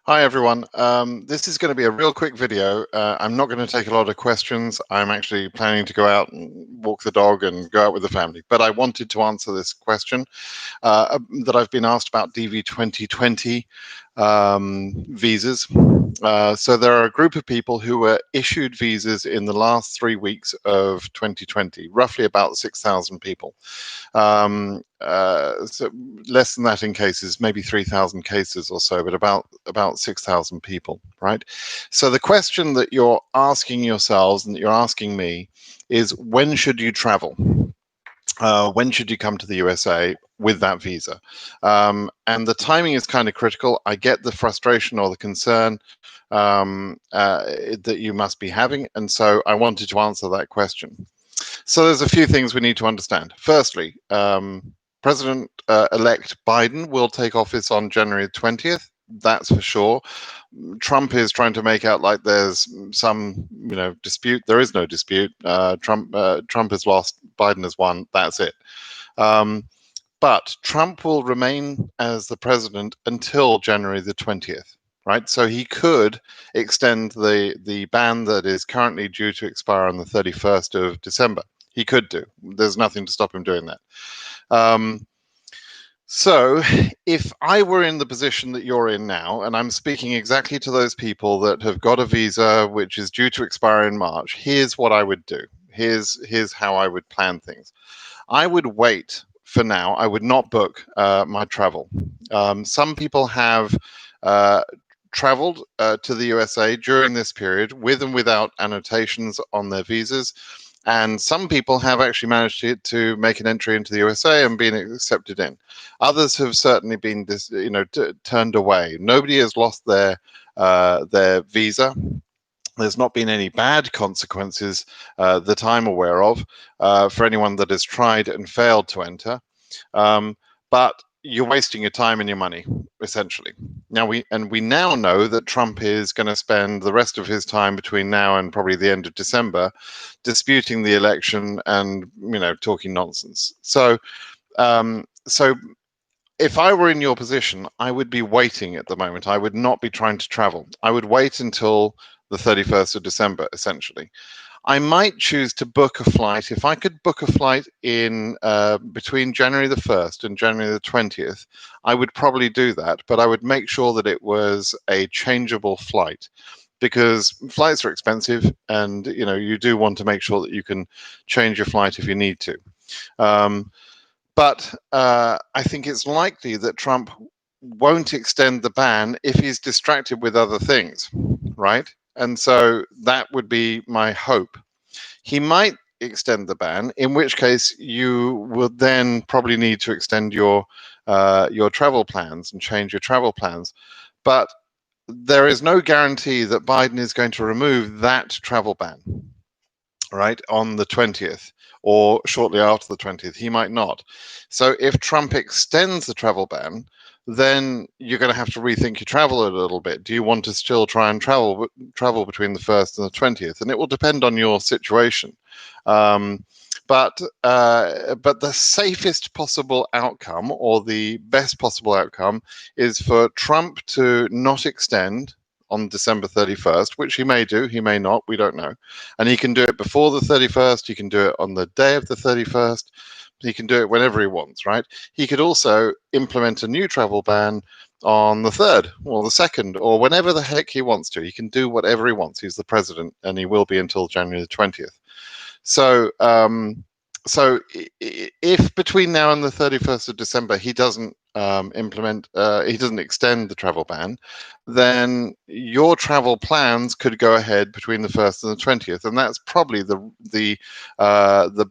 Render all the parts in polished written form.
Hi everyone. This is going to be a real quick video. I'm not going to take a lot of questions. I'm actually planning to go out and walk the dog and go out with the family. But I wanted to answer this question that I've been asked about DV 2020 visas. So there are a group of people who were issued visas in the last 3 weeks of 2020, roughly about 6,000 people. So less than that in cases, maybe 3,000 cases or so, but about 6,000 people, right? So the question that you're asking yourselves and that you're asking me is, when should you travel? When should you come to the USA with that visa? And the timing is kind of critical. I get the frustration or the concern that you must be having, and so I wanted to answer that question. So there's a few things we need to understand. Firstly, President-elect Biden will take office on January 20th. That's for sure. Trump is trying to make out like there's some, dispute. There is no dispute. Trump has lost. Biden has won. That's it. But Trump will remain as the president until January the 20th. Right, so he could extend the ban that is currently due to expire on the 31st of December. He could do. There's nothing to stop him doing that. So if I were in the position that you're in now, and I'm speaking exactly to those people that have got a visa which is due to expire in March, here's what I would do. Here's how I would plan things. I would wait for now. I would not book my travel. Some people have traveled to the USA during this period with and without annotations on their visas. And some people have actually managed to make an entry into the USA and been accepted in. Others have certainly been, turned away. Nobody has lost their visa. There's not been any bad consequences that I'm aware of for anyone that has tried and failed to enter. But you're wasting your time and your money, essentially. Now we now know that Trump is going to spend the rest of his time between now and probably the end of December disputing the election and talking nonsense. So if I were in your position, I would be waiting at the moment. I would not be trying to travel. I would wait until the 31st of December, essentially. I might choose to book a flight. If I could book a flight in between January the 1st and January the 20th, I would probably do that, but I would make sure that it was a changeable flight, because flights are expensive, and you do want to make sure that you can change your flight if you need to. But I think it's likely that Trump won't extend the ban if he's distracted with other things, right? And so that would be my hope. He might extend the ban, in which case you would then probably need to extend your travel plans and change your travel plans. But there is no guarantee that Biden is going to remove that travel ban, right, on the 20th or shortly after the 20th. He might not. So if Trump extends the travel ban, then you're going to have to rethink your travel a little bit. Do you want to still try and travel between the 1st and the 20th? And it will depend on your situation. But the safest possible outcome, or the best possible outcome, is for Trump to not extend on December 31st, which he may do, he may not, we don't know. And he can do it before the 31st, he can do it on the day of the 31st, he can do it whenever he wants, right? He could also implement a new travel ban on the 3rd or the 2nd or whenever the heck he wants to. He can do whatever he wants. He's the president, and he will be until January the 20th. So if between now and the 31st of December he doesn't he doesn't extend the travel ban, then your travel plans could go ahead between the 1st and the 20th, and that's probably the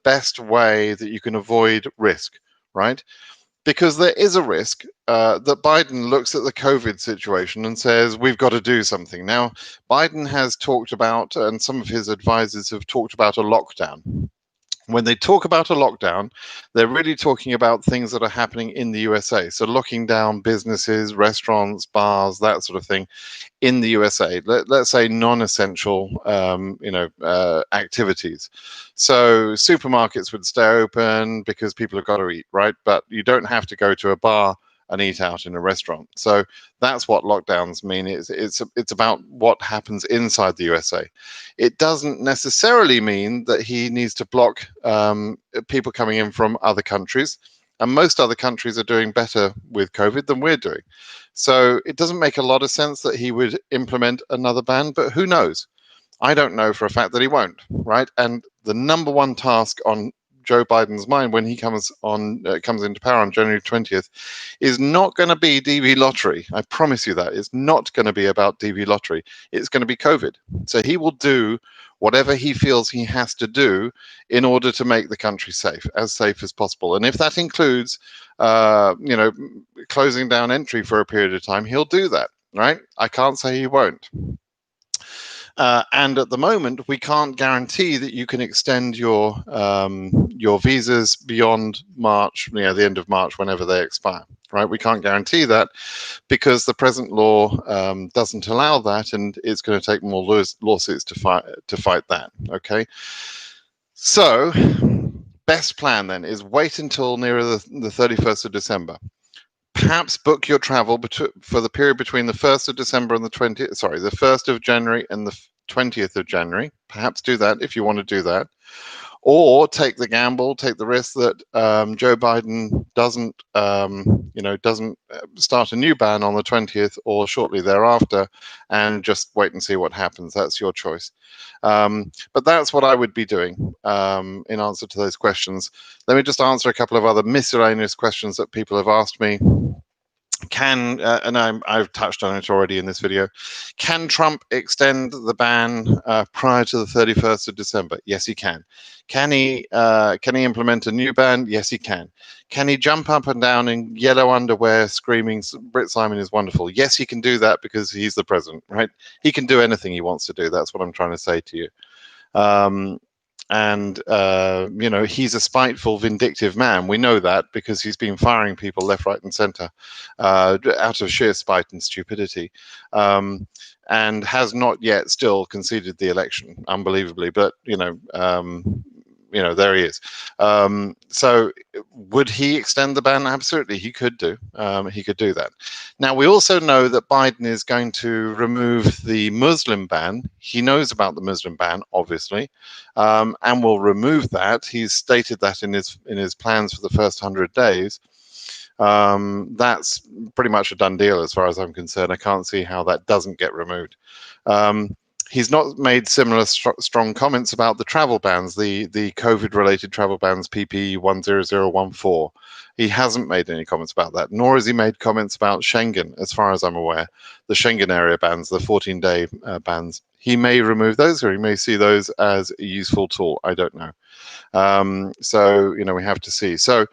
best way that you can avoid risk, right? Because there is a risk that Biden looks at the COVID situation and says, we've got to do something. Now, Biden has talked about, and some of his advisors have talked about, a lockdown. When they talk about a lockdown, they're really talking about things that are happening in the USA. So locking down businesses, restaurants, bars, that sort of thing in the USA. Let's say non-essential, activities. So supermarkets would stay open because people have got to eat, right? But you don't have to go to a bar and eat out in a restaurant. So that's what lockdowns mean. It's about what happens inside the USA. It doesn't necessarily mean that he needs to block people coming in from other countries. And most other countries are doing better with COVID than we're doing. So it doesn't make a lot of sense that he would implement another ban, but who knows? I don't know for a fact that he won't, right? And the number one task on Joe Biden's mind when he comes into power on January 20th is not going to be DV Lottery. I promise you that. It's not going to be about DV Lottery. It's going to be COVID. So he will do whatever he feels he has to do in order to make the country safe as possible. And if that includes, closing down entry for a period of time, he'll do that, right? I can't say he won't. And at the moment, we can't guarantee that you can extend your visas beyond March, the end of March, whenever they expire. Right? We can't guarantee that because the present law doesn't allow that, and it's going to take more lawsuits to fight that. Okay, so best plan then is wait until nearer the 31st of December. Perhaps book your travel for the period between the 1st of December and the 1st of January and the 20th of January. Perhaps do that if you want to do that. Or take the gamble, take the risk that Joe Biden doesn't start a new ban on the 20th or shortly thereafter, and just wait and see what happens. That's your choice. But that's what I would be doing in answer to those questions. Let me just answer a couple of other miscellaneous questions that people have asked me. I've touched on it already in this video. Can Trump extend the ban prior to the 31st of December? Yes, he can. Can he implement a new ban? Yes, he can. Can he jump up and down in yellow underwear screaming, BritSimon is wonderful? Yes, he can do that because he's the president, right? He can do anything he wants to do. That's what I'm trying to say to you. He's a spiteful, vindictive man. We know that because he's been firing people left, right, and center out of sheer spite and stupidity, and has not yet still conceded the election, unbelievably. But there he is. So would he extend the ban? Absolutely, he could do. He could do that. Now, we also know that Biden is going to remove the Muslim ban. He knows about the Muslim ban, obviously, and will remove that. He's stated that in his plans for the first 100 days. That's pretty much a done deal as far as I'm concerned. I can't see how that doesn't get removed. He's not made similar strong comments about the travel bans, the COVID-related travel bans, PP 10014. He hasn't made any comments about that, nor has he made comments about Schengen, as far as I'm aware. The Schengen area bans, the 14-day bans. He may remove those, or he may see those as a useful tool. I don't know. We have to see. So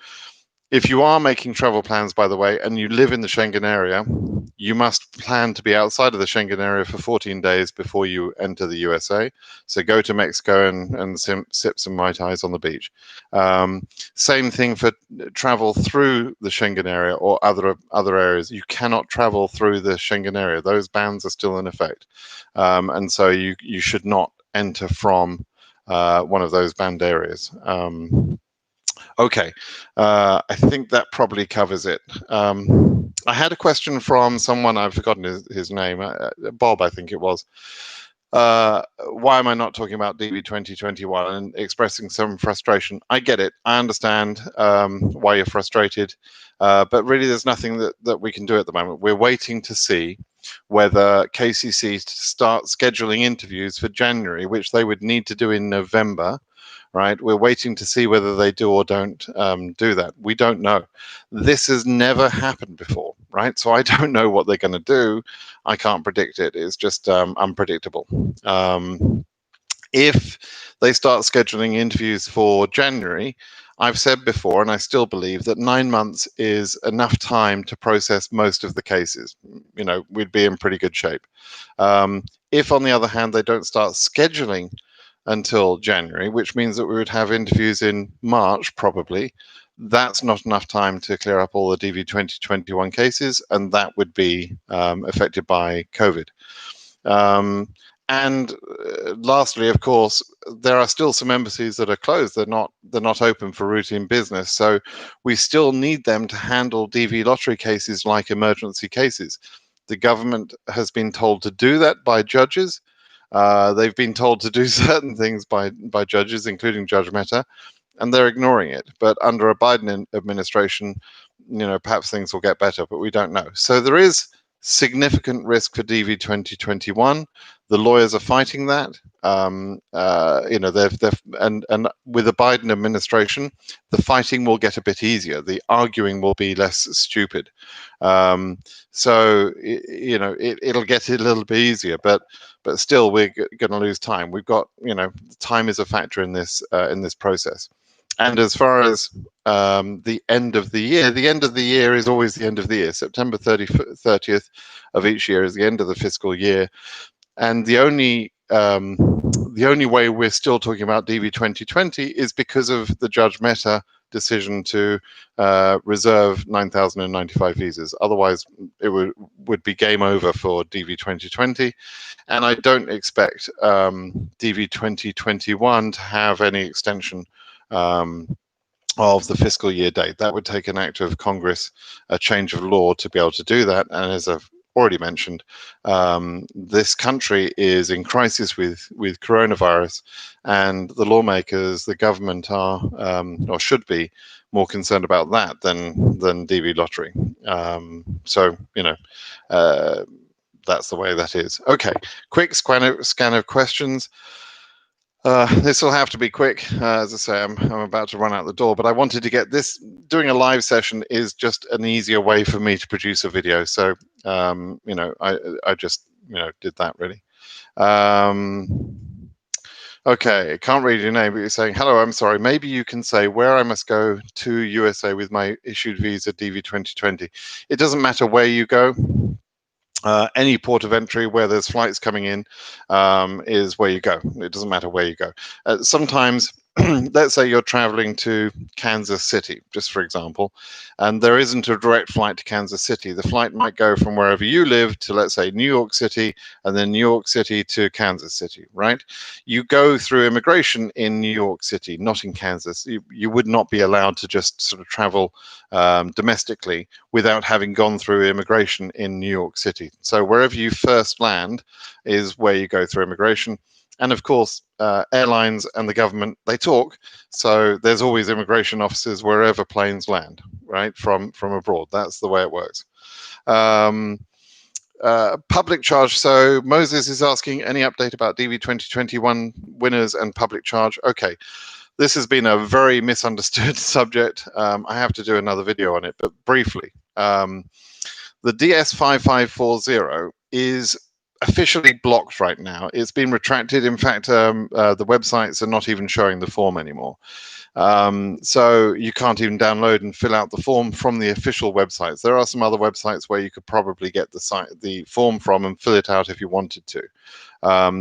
if you are making travel plans, by the way, and you live in the Schengen area, you must plan to be outside of the Schengen area for 14 days before you enter the USA. So go to Mexico and sip some Mai Tais on the beach. Same thing for travel through the Schengen area or other areas. You cannot travel through the Schengen area. Those bans are still in effect. And so you should not enter from one of those banned areas. Okay, I think that probably covers it. I had a question from someone, I've forgotten his name, Bob, I think it was. Why am I not talking about DV 2021 and expressing some frustration? I get it. I understand why you're frustrated, but really there's nothing that we can do at the moment. We're waiting to see whether KCC start scheduling interviews for January, which they would need to do in November. Right, we're waiting to see whether they do or don't do that. We don't know. This has never happened before, right? So I don't know what they're going to do. I can't predict it. It's just unpredictable. If they start scheduling interviews for January, I've said before, and I still believe that 9 months is enough time to process most of the cases. We'd be in pretty good shape. If, on the other hand, they don't start scheduling until January, which means that we would have interviews in March, probably. That's not enough time to clear up all the DV 2021 cases, and that would be affected by COVID. And lastly, of course, there are still some embassies that are closed. They're not open for routine business. So we still need them to handle DV lottery cases like emergency cases. The government has been told to do that by judges. They've been told to do certain things by judges, including Judge Mehta, and they're ignoring it. But under a Biden administration, perhaps things will get better, but we don't know. So there is significant risk for DV 2021. The lawyers are fighting that. They've and with the Biden administration, the fighting will get a bit easier. The arguing will be less stupid. So it'll get a little bit easier, but still we're going to lose time. We've got time is a factor in this process. And as far as the end of the year is always the end of the year. September 30th of each year is the end of the fiscal year. And the only way we're still talking about DV 2020 is because of the Judge Mehta decision to reserve 9,095 visas. Otherwise, it would be game over for DV 2020. And I don't expect DV 2021 to have any extension of the fiscal year date. That would take an act of Congress, a change of law to be able to do that. And as I've already mentioned, this country is in crisis with coronavirus, and the lawmakers, the government are or should be more concerned about that than DV lottery. So that's the way that is. Okay, quick scan of questions. This will have to be quick. As I say, I'm about to run out the door, but I wanted to get this. Doing a live session is just an easier way for me to produce a video. So, I just, did that really. Okay, I can't read your name, but you're saying, hello, I'm sorry. Maybe you can say where I must go to USA with my issued visa DV 2020. It doesn't matter where you go. Any port of entry where there's flights coming in is where you go. It doesn't matter where you go. Sometimes, let's say you're traveling to Kansas City, just for example, and there isn't a direct flight to Kansas City. The flight might go from wherever you live to, let's say, New York City, and then New York City to Kansas City, right? You go through immigration in New York City, not in Kansas. You would not be allowed to just sort of travel domestically without having gone through immigration in New York City. So wherever you first land is where you go through immigration. And of course, airlines and the government, they talk. So there's always immigration officers wherever planes land, right, from abroad. That's the way it works. Public charge. So Moses is asking, any update about DV 2021 winners and public charge? Okay. This has been a very misunderstood subject. I have to do another video on it, but briefly. The DS5540 is officially blocked right now. It's been retracted. In fact, the websites are not even showing the form anymore. So you can't even download and fill out the form from the official websites. There are some other websites where you could probably get the form from and fill it out if you wanted to,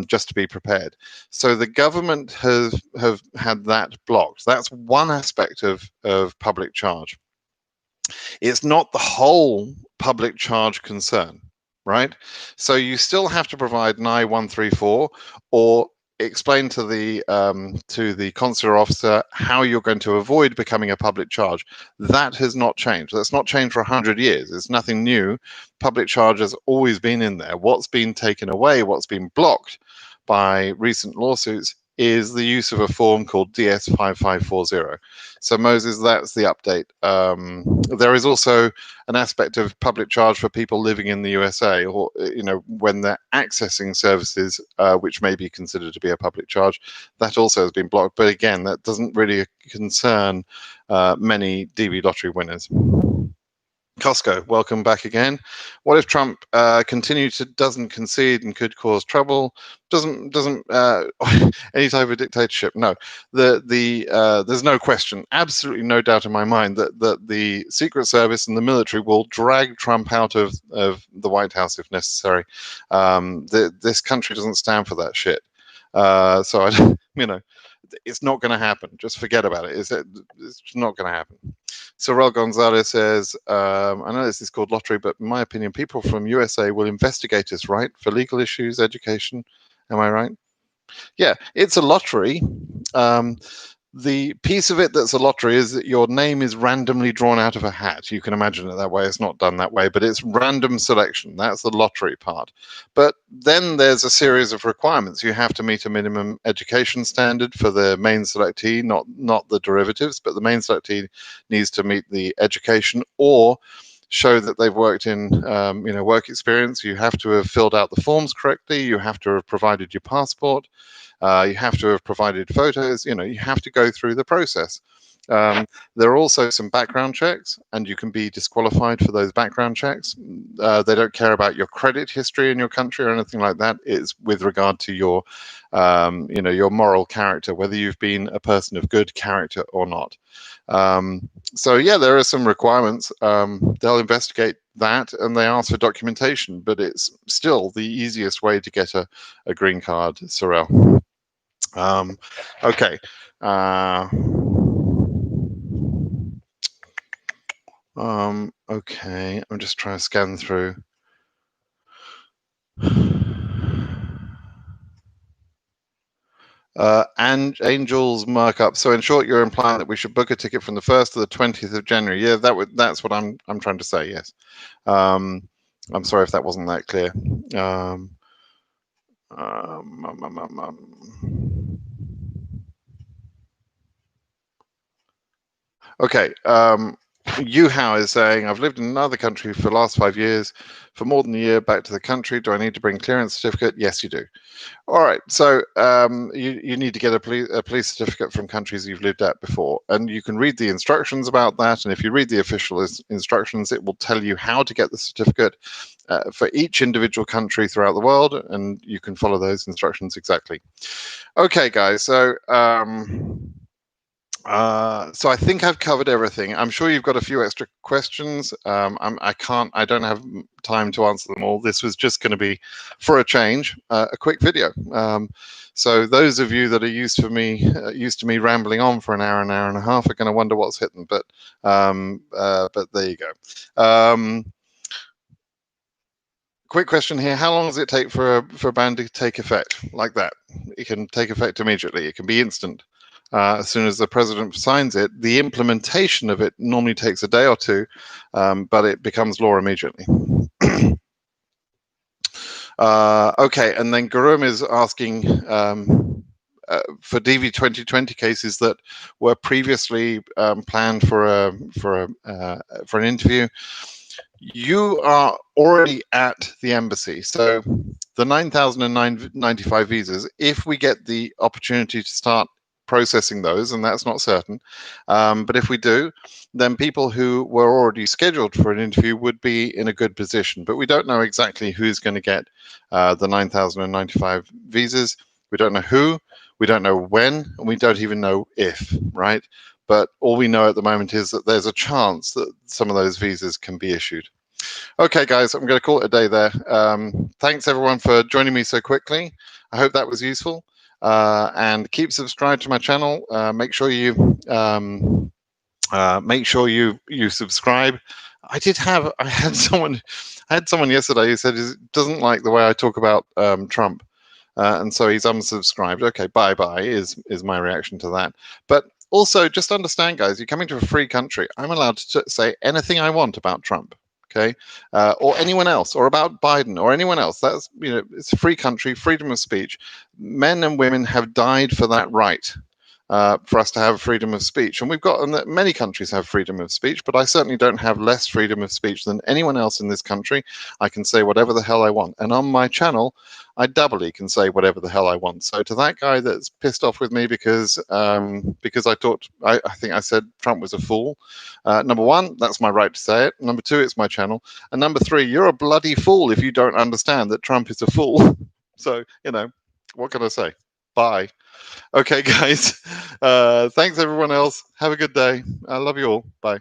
just to be prepared. So the government have had that blocked. That's one aspect of public charge. It's not the whole public charge concern, right? So you still have to provide an I-134 or explain to the consular officer how you're going to avoid becoming a public charge. That has not changed. That's not changed for 100 years. It's nothing new. Public charge has always been in there. What's been taken away, what's been blocked by recent lawsuits is the use of a form called DS5540. So Moses, that's the update. There is also an aspect of public charge for people living in the USA, or when they're accessing services which may be considered to be a public charge. That also has been blocked, but again, that doesn't really concern many DV lottery winners. Costco, welcome back again. What if Trump doesn't concede and could cause trouble? Doesn't any type of dictatorship? No. There's no question, absolutely no doubt in my mind that the Secret Service and the military will drag Trump out of the White House if necessary. This country doesn't stand for that shit. So I, it's not going to happen. Just forget about it. It's not going to happen. Sorel Gonzalez says, I know this is called lottery, but in my opinion, people from USA will investigate us, right? For legal issues, education, Am I right? Yeah, it's a lottery. Um, the piece of it that's a lottery is that your name is randomly drawn out of a hat. You can imagine it that way. It's not done that way, but it's random selection. That's the lottery part. But then there's a series of requirements. You have to meet a minimum education standard for the main selectee, not the derivatives, but the main selectee needs to meet the education or show that they've worked in work experience. You have to have filled out the forms correctly. You have to have provided your passport. You have to have provided photos. You have to go through the process. There are also some background checks, and you can be disqualified for those background checks. They don't care about your credit history in your country or anything like that. It's with regard to your, your moral character, whether you've been a person of good character or not. So yeah, there are some requirements. They'll investigate that, and they ask for documentation, but it's still the easiest way to get a green card, Sorel. Okay. Okay, I'm just trying to scan through. And Angel's markup. So in short, you're implying that we should book a ticket from the 1st to the 20th of January. Yeah, that's what I'm trying to say. Yes. I'm sorry if that wasn't that clear. Okay. Yu Hao is saying, I've lived in another country for the last 5 years. For more than a year, back to the country. Do I need to bring clearance certificate? Yes, you do. All right. So you need to get a police certificate from countries you've lived at before. And you can read the instructions about that. And if you read the official instructions, it will tell you how to get the certificate for each individual country throughout the world. And you can follow those instructions exactly. Okay, guys. So I think I've covered everything. I'm sure you've got a few extra questions. I don't have time to answer them all. This was just going to be, for a change, a quick video. So those of you that are used to me rambling on for an hour and a half are going to wonder what's hidden. But there you go. Quick question here: how long does it take for a ban to take effect like that? It can take effect immediately. It can be instant. As soon as the president signs it, the implementation of it normally takes a day or two, but it becomes law immediately. Okay, and then Gurum is asking for DV 2020 cases that were previously planned for an interview. You are already at the embassy, so the 9,095 visas. If we get the opportunity to start processing those, and that's not certain, but if we do, then people who were already scheduled for an interview would be in a good position. But we don't know exactly who's going to get the 9,095 visas. We don't know who, we don't know when, and we don't even know if, right? But all we know at the moment is that there's a chance that some of those visas can be issued. Okay, guys, I'm going to call it a day there. Thanks, everyone, for joining me so quickly. I hope that was useful. And keep subscribed to my channel. Make sure you subscribe. I had someone yesterday who said he doesn't like the way I talk about Trump, and so he's unsubscribed. Okay, bye is my reaction to that. But also, just understand, guys, you're coming to a free country. I'm allowed to say anything I want about Trump. Okay, or anyone else, or about Biden, or anyone else. That's, it's a free country, freedom of speech. Men and women have died for that right, for us to have freedom of speech. And many countries have freedom of speech, but I certainly don't have less freedom of speech than anyone else in this country. I can say whatever the hell I want. And on my channel, I doubly can say whatever the hell I want. So to that guy that's pissed off with me because I think I said Trump was a fool. Number one, that's my right to say it. Number two, it's my channel. And number three, you're a bloody fool if you don't understand that Trump is a fool. So, what can I say? Bye. Okay, guys. Thanks, everyone else. Have a good day. I love you all. Bye.